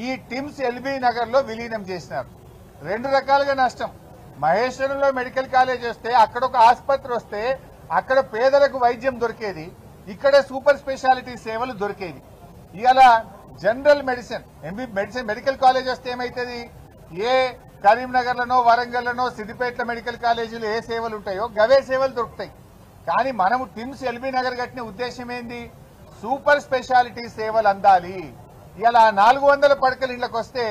ఈ TIMS LB Nagar లో విలీనం చేసినారు. రెండు రకాలుగా నష్టం. మహేశ్వరంలో మెడికల్ కాలేజ్ వస్తే అక్కడ ఒక ఆసుపత్రి వస్తే అక్కడ పేదలకు వైద్యం దొరికేది, ఇక్కడ సూపర్ స్పెషాలిటీ సేవలు దొరికేది. ఇలా జనరల్ మెడిసిన్ మెడికల్ కాలేజ్ వస్తే ఏమైతుంది, ఏ కరీంనగర్లనో వరంగల్లోనో సిద్దిపేటలో మెడికల్ కాలేజీలు ఏ సేవలు ఉంటాయో గవే సేవలు దొరుకుతాయి. కానీ మనము టిమ్స్ ఎల్బీ నగర్ కట్టిన ఉద్దేశం ఏంది, సూపర్ స్పెషాలిటీ సేవలు అందాలి. ఇలా 400 పడకలు ఇళ్లకు వస్తే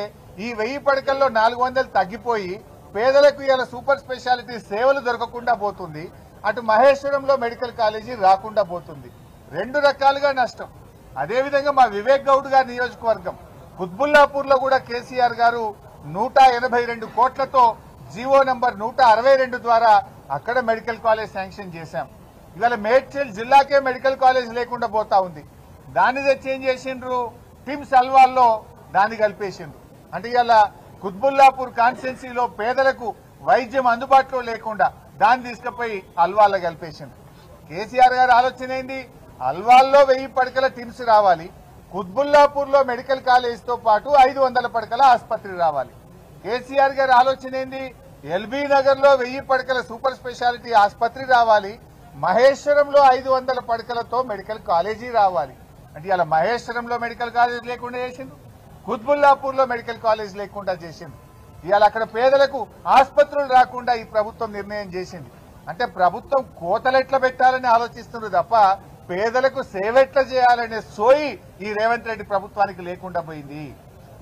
ఈ 1000 పడకల్లో 400 తగ్గిపోయి పేదలకు ఇలా సూపర్ స్పెషాలిటీ సేవలు దొరకకుండా పోతుంది. అటు మహేశ్వరంలో మెడికల్ కాలేజీ రాకుండా పోతుంది. రెండు రకాలుగా నష్టం. అదేవిధంగా మా వివేక్ గౌడ్ గారి నియోజకవర్గం కుత్బుల్లాపూర్ లో కూడా కేసీఆర్ గారు 182 కోట్లతో జీవో నంబర్ 162 ద్వారా అక్కడ మెడికల్ కాలేజ్ శాంక్షన్ చేశాం. ఇవాళ మేడ్చల్ జిల్లాకే మెడికల్ కాలేజ్ లేకుండా పోతా ఉంది. దాన్ని తెచ్చి ఏం చేసిండ్రు, టిమ్స్ అల్వాల్లో దాన్ని కలిపేసిండ్రు. అంటే ఇవాళ కుత్బుల్లాపూర్ కాన్స్టిట్యున్సీలో పేదలకు వైద్యం అందుబాటులో లేకుండా దాన్ని తీసుకుపోయి అల్వాల్లో కలిపేసిండ్రు. కేసీఆర్ గారి ఆలోచన ఏంది, అల్వాల్లో 1000 పడకల టిమ్స్ రావాలి, కుత్బుల్లాపూర్ లో మెడికల్ కాలేజ్ తో పాటు 500 పడకల ఆసుపత్రి రావాలి. కేసీఆర్ గారి ఆలోచన ఏంది, ఎల్బీ నగర్ లో 1000 పడకల సూపర్ స్పెషాలిటీ ఆసుపత్రి రావాలి, మహేశ్వరంలో 500 పడకలతో మెడికల్ కాలేజీ రావాలి. అంటే ఇలా మహేశ్వరంలో మెడికల్ కాలేజ్ లేకుండా చేసిండు, కుత్బుల్లాపూర్ లో మెడికల్ కాలేజ్ లేకుండా చేసిండు. ఇవాళ అక్కడ పేదలకు ఆసుపత్రులు రాకుండా ఈ ప్రభుత్వం నిర్ణయం చేసింది. అంటే ప్రభుత్వం కోతలెట్ల పెట్టాలని ఆలోచిస్తుంది తప్ప పేదలకు సేవెట్ల చేయాలనే సోయి ఈ రేవంత్ రెడ్డి ప్రభుత్వానికి లేకుండా పోయింది.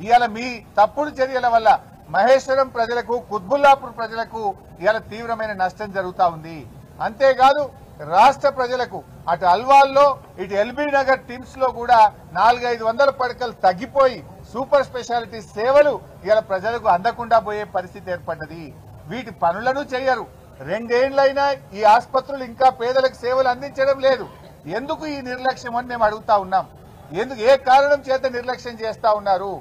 ఇవాళ మీ తప్పుడు చర్యల వల్ల మహేశ్వరం ప్రజలకు, కుత్బుల్లాపూర్ ప్రజలకు ఇవాళ తీవ్రమైన నష్టం జరుగుతా ఉంది. అంతేకాదు రాష్ట్ర ప్రజలకు అటు అల్వాల్లో ఇటు ఎల్బీ నగర్ టిమ్స్ లో కూడా 400-500 పడకలు తగ్గిపోయి సూపర్ స్పెషాలిటీ సేవలు ఇవాళ ప్రజలకు అందకుండా పోయే పరిస్థితి ఏర్పడ్డది. వీటి పనులను చేయరు. 2 ఏళ్లైనా ఈ ఆసుపత్రులు ఇంకా పేదలకు సేవలు అందించడం లేదు. ఎందుకు ఈ నిర్లక్ష్యం అని మేము అడుగుతా ఉన్నాం. ఎందుకు, ఏ కారణం చేత నిర్లక్ష్యం చేస్తా ఉన్నారు?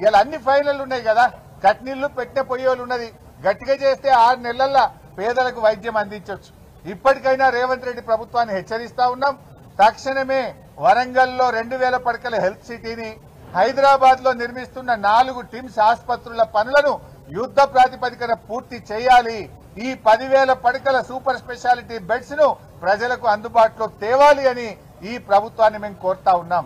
ఇలా అన్ని ఫైనల్ ఉన్నాయి కదా, కట్నీళ్లు పెట్టిన పొయ్యోలు ఉన్నది. గట్టిగా చేస్తే 6 నెలల్లో పేదలకు వైద్యం అందించవచ్చు. ఇప్పటికైనా రేవంత్ రెడ్డి ప్రభుత్వాన్ని హెచ్చరిస్తా ఉన్నాం. తక్షణమే వరంగల్లో 2000 పడకల హెల్త్ సిటీని, హైదరాబాద్ లో నిర్మిస్తున్న 4 టిమ్స్ ఆసుపత్రుల పనులను యుద్ధ ప్రాతిపదికన పూర్తి చేయాలి. ఈ 10,000 పడకల సూపర్ స్పెషాలిటీ బెడ్స్ ను ప్రజలకు అందుబాటులో తేవాలి అని ఈ ప్రభుత్వాన్ని మేము కోరుతా ఉన్నాం.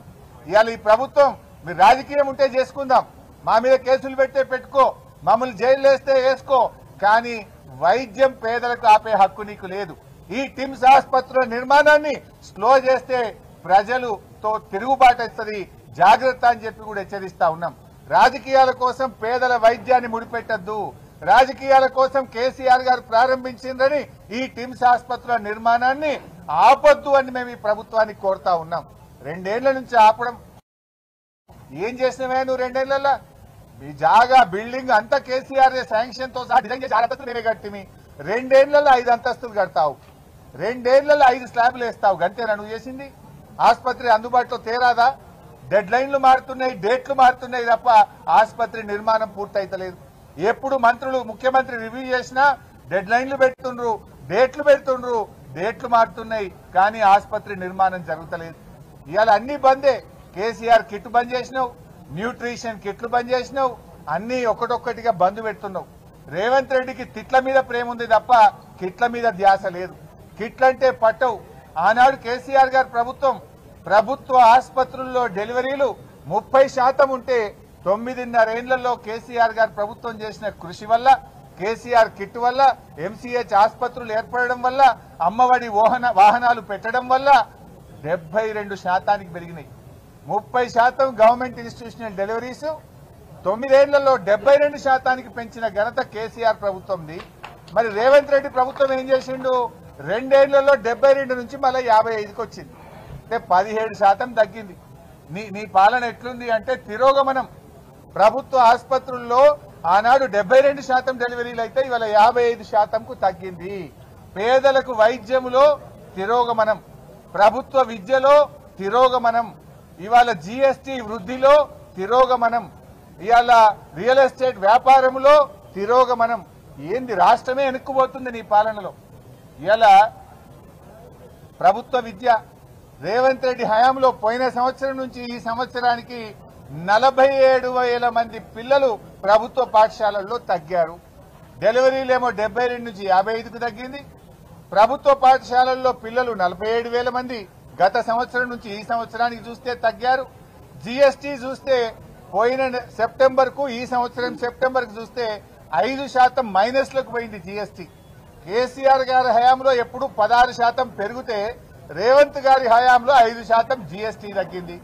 ఇవాళ ఈ ప్రభుత్వం, మీరు రాజకీయం ఉంటే చేసుకుందాం, మా మీద కేసులు పెట్టుకో, మమ్మల్ని జైలు వేస్తే వేసుకో, కానీ వైద్యం పేదలకు ఆపే హక్కు నీకు లేదు. ఈ టిమ్స్ ఆసుపత్రుల నిర్మాణాన్ని స్లో చేస్తే ప్రజలతో తిరుగుబాటు వస్తుంది, జాగ్రత్త అని చెప్పి కూడా హెచ్చరిస్తా ఉన్నాం. రాజకీయాల కోసం పేదల వైద్యాన్ని ముడిపెట్టద్దు. రాజకీయాల కోసం కేసీఆర్ గారు ప్రారంభించిందని ఈ టిమ్స్ ఆసుపత్రుల నిర్మాణాన్ని ఆపొద్దు అని మేము ఈ ప్రభుత్వాన్ని కోరుతా ఉన్నాం. 2 ఏళ్ల నుంచి ఆపడం ఏం చేసినవే నువ్వు? 2 ఏళ్లలో ఈ జాగా బిల్డింగ్ అంతా కేసీఆర్ శాంక్షన్ తో సహా డిజైన్ చేసి 6 అంతస్తులు నేనే కట్టిమి. 2 ఏళ్లలో 5 అంతస్తులు కడతావు, 2 ఏళ్లలో 5 స్లాబ్లు వేస్తావు. గంతేనా నువ్వు చేసింది? ఆసుపత్రి అందుబాటులో తేరాదా? డెడ్ లైన్లు మారుతున్నాయి, డేట్లు మారుతున్నాయి తప్ప ఆసుపత్రి నిర్మాణం పూర్తయితలేదు. ఎప్పుడు మంత్రులు, ముఖ్యమంత్రి రివ్యూ చేసినా డెడ్ లైన్లు పెడుతుండ్రు, డేట్లు పెడుతుండ్రు, డేట్లు మారుతున్నాయి, కానీ ఆసుపత్రి నిర్మాణం జరుగుతలేదు. ఇవాళ అన్ని బందే. కేసీఆర్ కిట్ బంద్ చేసినావు, న్యూట్రిషన్ కిట్లు బంద్ చేసినావు, అన్ని ఒకటొక్కటిగా బంద్ పెడుతున్నావు. రేవంత్ రెడ్డికి తిట్ల మీద ప్రేమ ఉంది తప్ప కిట్ల మీద ధ్యాస లేదు. కిట్లంటే పట్టవు. ఆనాడు కేసీఆర్ గారి ప్రభుత్వ ఆసుపత్రుల్లో డెలివరీలు 30% ఉంటే 9.5 ఏళ్లలో కేసీఆర్ గారి ప్రభుత్వం చేసిన కృషి వల్ల, కేసీఆర్ కిట్ వల్ల, ఎంసీహెచ్ ఆసుపత్రులు ఏర్పడడం వల్ల, అమ్మఒడి వాహనాలు పెట్టడం వల్ల 72% పెరిగినాయి. 30% గవర్నమెంట్ ఇన్స్టిట్యూషనల్ డెలివరీస్ 9 ఏళ్లలో 72% పెంచిన ఘనత కేసీఆర్ ప్రభుత్వంది. మరి రేవంత్ రెడ్డి ప్రభుత్వం ఏం చేసిండు? 2 ఏళ్లలో 72 నుంచి మళ్ళీ 55కి వచ్చింది. అంటే 17% తగ్గింది. నీ పాలన ఎట్లుంది అంటే తిరోగమనం. ప్రభుత్వ ఆసుపత్రుల్లో ఆనాడు 72% డెలివరీలు అయితే ఇవాళ 55%కు తగ్గింది. పేదలకు వైద్యములో తిరోగమనం, ప్రభుత్వ విద్యలో తిరోగమనం, ఇవాళ జీఎస్టీ వృద్ధిలో తిరోగమనం, ఇవాళ రియల్ ఎస్టేట్ వ్యాపారంలో తిరోగమనం. ఏంది, రాష్ట్రమే వెనుక్కుపోతుంది నీ పాలనలో. ఇవాళ ప్రభుత్వ విద్య రేవంత్ రెడ్డి హయాంలో పోయిన సంవత్సరం నుంచి ఈ సంవత్సరానికి 47,000 మంది పిల్లలు ప్రభుత్వ పాఠశాలల్లో తగ్గారు. డెలివరీలేమో 72 నుంచి 55కు తగ్గింది. ప్రభుత్వ పాఠశాలల్లో పిల్లలు 47,000 మంది గత సంవత్సరం నుంచి ఈ సంవత్సరానికి చూస్తే తగ్గారు. జీఎస్టీ చూస్తే పోయిన సెప్టెంబర్కు ఈ సంవత్సరం సెప్టెంబర్కు చూస్తే 5% మైనస్లకు పోయింది జీఎస్టీ. కేసీఆర్ గారి హయాంలో ఎప్పుడు 16% పెరిగితే రేవంత్ గారి హయాంలో 5% జీఎస్టీ తగ్గింది.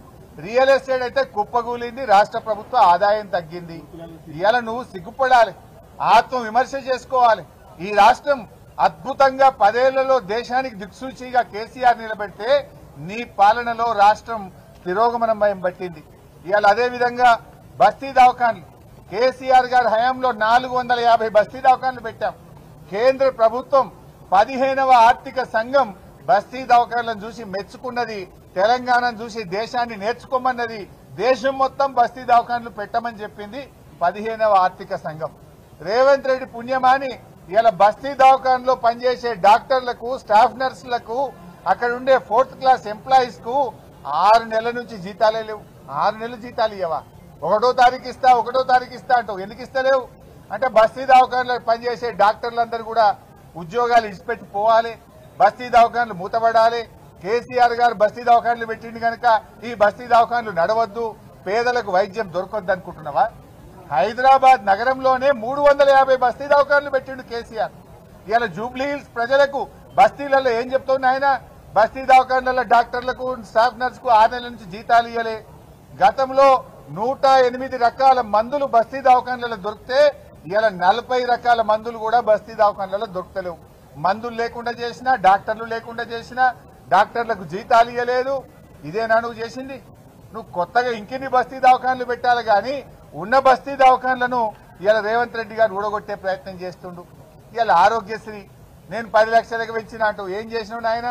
రియల్ ఎస్టేట్ అయితే కుప్పగూలింది. రాష్ట్ర ప్రభుత్వ ఆదాయం తగ్గింది. ఇవాళ నువ్వు సిగ్గుపడాలి, ఆత్మ విమర్శ చేసుకోవాలి. ఈ రాష్ట్రం అద్భుతంగా 10 ఏళ్లలో దేశానికి దిక్సూచిగా కేసీఆర్ నిలబెడితే నీ పాలనలో రాష్ట్రం తిరోగమనం పట్టింది. ఇవాళ అదేవిధంగా బస్తీ దవాఖాన్లు కేసీఆర్ గారి హయాంలో 450 బస్తీ దవాఖాన్లు పెట్టాం. కేంద్ర ప్రభుత్వం 15వ ఆర్థిక సంఘం బస్తీ దవాఖాన్లను చూసి మెచ్చుకున్నది. తెలంగాణను చూసి దేశాన్ని నేర్చుకోమన్నది. దేశం మొత్తం బస్తీ దవాఖాన్లు పెట్టమని చెప్పింది 15వ ఆర్థిక సంఘం. రేవంత్ రెడ్డి పుణ్యమాని ఇలా బస్తీ దవాఖాన్లో పనిచేసే డాక్టర్లకు, స్టాఫ్ నర్సులకు, అక్కడ ఉండే 4th క్లాస్ ఎంప్లాయీస్ కు 6 నెలల నుంచి జీతాలే లేవు. 6 నెలలు జీతాలు ఇవ్వవా? 1వ తారీఖు ఇస్తా అంటావు. ఎందుకు ఇస్తలేవు అంటే బస్తీ దవాఖాన్లో పనిచేసే డాక్టర్లందరూ కూడా ఉద్యోగాలు ఇచ్చిపెట్టి పోవాలి, బస్తీ దవాఖాన్లు మూతపడాలి. కేసీఆర్ గారు బస్తీ దవాఖాన్లు పెట్టింది కనుక ఈ బస్తీ దవాఖాన్లు నడవద్దు, పేదలకు వైద్యం దొరకొద్దు అనుకుంటున్నావా? హైదరాబాద్ నగరంలోనే 350 బస్తీ దవాఖాన్లు పెట్టిండు కేసీఆర్. ఇవాళ జూబ్లీ హిల్స్ ప్రజలకు బస్తీలలో ఏం చెప్తున్నా ఆయన? బస్తీ దవాఖాన్లలో డాక్టర్లకు, స్టాఫ్ నర్సుకు 6 నెలల నుంచి జీతాలు ఇవ్వలే. గతంలో 108 రకాల మందులు బస్తీ దవాఖాన్లలో దొరికితే ఇవాళ 40 రకాల మందులు కూడా బస్తీ దవాఖాన్లలో దొరకలేవు. మందులు లేకుండా చేసినా, డాక్టర్లు లేకుండా చేసినా, డాక్టర్లకు జీతాలు ఇవ్వలేదు. ఇదేనా నువ్వు చేసింది? నువ్వు కొత్తగా ఇంకెన్ని బస్తీ దవాఖాన్లు పెట్టాలి కానీ ఉన్న బస్తీ దవాఖాన్లను ఇవాళ రేవంత్ రెడ్డి గారు ఊడగొట్టే ప్రయత్నం చేస్తుండు. ఇవాళ ఆరోగ్యశ్రీ నేను 10 లక్షలకు పెంచిన అంటూ ఏం చేసినావు నాయన?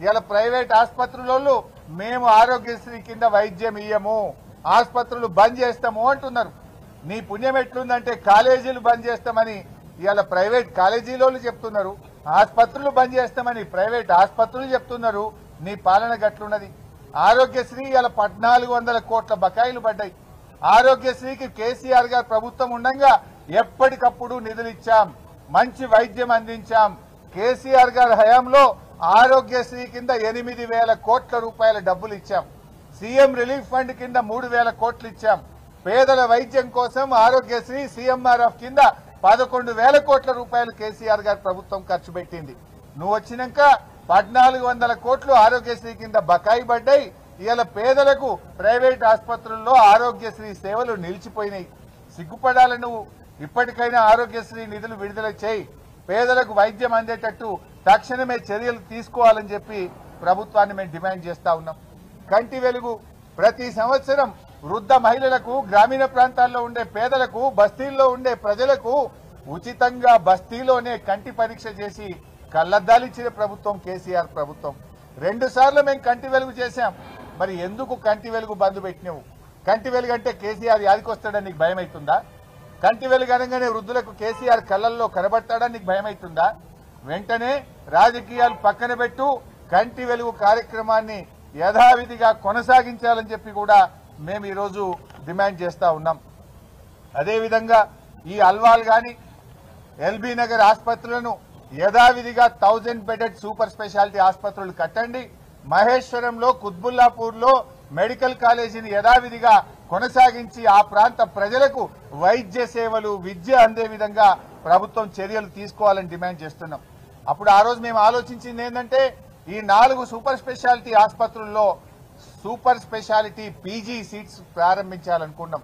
ఇవాళ ప్రైవేట్ ఆసుపత్రులలో మేము ఆరోగ్యశ్రీ కింద వైద్యం ఇయ్యము, ఆసుపత్రులు బంద్ చేస్తాము అంటున్నారు. నీ పుణ్యం ఎట్లుందంటే కాలేజీలు బంద్ చేస్తామని ఇవాళ ప్రైవేట్ కాలేజీలోళ్ళు చెప్తున్నారు, ఆసుపత్రులు బంద్ చేస్తామని ప్రైవేట్ ఆసుపత్రులు చెప్తున్నారు. నీ పాలన గట్లున్నది. ఆరోగ్యశ్రీ ఇవాళ 1400 కోట్ల బకాయిలు పడ్డాయి. ఆరోగ్యశ్రీకి కేసీఆర్ గారు ప్రభుత్వం ఉండగా ఎప్పటికప్పుడు నిధులు ఇచ్చాం, మంచి వైద్యం అందించాం. కేసీఆర్ గారి హయాంలో ఆరోగ్యశ్రీ కింద 8,000 కోట్ల రూపాయల డబ్బులు ఇచ్చాం. సీఎం రిలీఫ్ ఫండ్ కింద 3,000 కోట్లు ఇచ్చాం. పేదల వైద్యం కోసం ఆరోగ్యశ్రీ సీఎంఆర్ఎఫ్ కింద 11,000 కోట్ల రూపాయలు కేసీఆర్ గారి ప్రభుత్వం ఖర్చు పెట్టింది. నువ్వు వచ్చినాక 1,400 కోట్లు ఆరోగ్యశ్రీ కింద బకాయి పడ్డాయి. ఇవాళ పేదలకు ప్రైవేట్ ఆసుపత్రుల్లో ఆరోగ్యశ్రీ సేవలు నిలిచిపోయినాయి. సిగ్గుపడాలి నువ్వు. ఇప్పటికైనా ఆరోగ్యశ్రీ నిధులు విడుదల చేయి, పేదలకు వైద్యం అందేటట్టు తక్షణమే చర్యలు తీసుకోవాలని చెప్పి ప్రభుత్వాన్ని మేము డిమాండ్ చేస్తా ఉన్నాం. కంటి వెలుగు ప్రతి సంవత్సరం వృద్ధ మహిళలకు, గ్రామీణ ప్రాంతాల్లో ఉండే పేదలకు, బస్తీల్లో ఉండే ప్రజలకు ఉచితంగా బస్తీలోనే కంటి పరీక్ష చేసి కళ్లద్దాలిచ్చిన ప్రభుత్వం కేసీఆర్ ప్రభుత్వం. 2 సార్లు మేము కంటి వెలుగు చేశాం. మరి ఎందుకు కంటి వెలుగు బంద్ పెట్టినావు? కంటి వెలుగు అంటే కేసీఆర్ యాదికొస్తాడని నీకు భయం అవుతుందా? కంటి వెలుగు అనగానే వృద్ధులకు కేసీఆర్ కళ్ళల్లో కనబడతాడని నీకు భయం అవుతుందా? వెంటనే రాజకీయాలు పక్కన పెట్టు, కంటి వెలుగు కార్యక్రమాన్ని యథావిధిగా కొనసాగించాలని చెప్పి కూడా మేము ఈరోజు డిమాండ్ చేస్తా ఉన్నాం. అదేవిధంగా ఈ అల్వాల్ గాని, ఎల్బీ నగర్ ఆసుపత్రులను యథావిధిగా 1000 బెడెడ్ సూపర్ స్పెషాలిటీ ఆసుపత్రులు కట్టండి. మహేశ్వరంలో, కుత్బుల్లాపూర్లో మెడికల్ కాలేజీని యథావిధిగా కొనసాగించి ఆ ప్రాంత ప్రజలకు వైద్య సేవలు, విద్య అందే విధంగా ప్రభుత్వం చర్యలు తీసుకోవాలని డిమాండ్ చేస్తున్నాం. అప్పుడు ఆ రోజు మేము ఆలోచించింది ఏంటంటే ఈ 4 సూపర్ స్పెషాలిటీ ఆసుపత్రుల్లో సూపర్ స్పెషాలిటీ పీజీ సీట్స్ ప్రారంభించాలనుకున్నాం.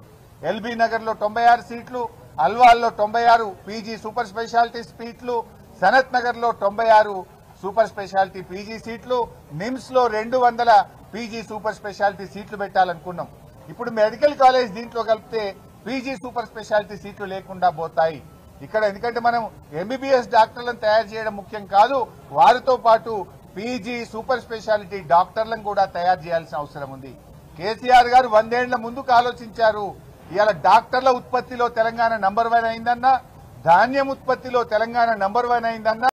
ఎల్బీ నగర్ లో 96 సీట్లు, అల్వాల్లో 96 పీజీ సూపర్ స్పెషాలిటీ సీట్లు, సనత్ నగర్ లో 96 సూపర్ స్పెషాలిటీ పీజీ సీట్లు, నిమ్స్ లో 200 పీజీ సూపర్ స్పెషాలిటీ సీట్లు పెట్టాలనుకున్నాం. ఇప్పుడు మెడికల్ కాలేజ్ దీంట్లో కలిపితే పీజీ సూపర్ స్పెషాలిటీ సీట్లు లేకుండా పోతాయి. ఇక్కడ ఎందుకంటే మనం ఎంబీబీఎస్ డాక్టర్లను తయారు చేయడం ముఖ్యం కాదు, వారితో పాటు పీజీ సూపర్ స్పెషాలిటీ డాక్టర్లను కూడా తయారు చేయాల్సిన అవసరం ఉంది. కేసీఆర్ గారు 100 ఏళ్ల ముందుకు ఆలోచించారు. ఇవాళ డాక్టర్ల ఉత్పత్తిలో తెలంగాణ నంబర్ 1 అయిందన్నా, ధాన్యం ఉత్పత్తిలో తెలంగాణ నంబర్ 1 అయిందన్నా,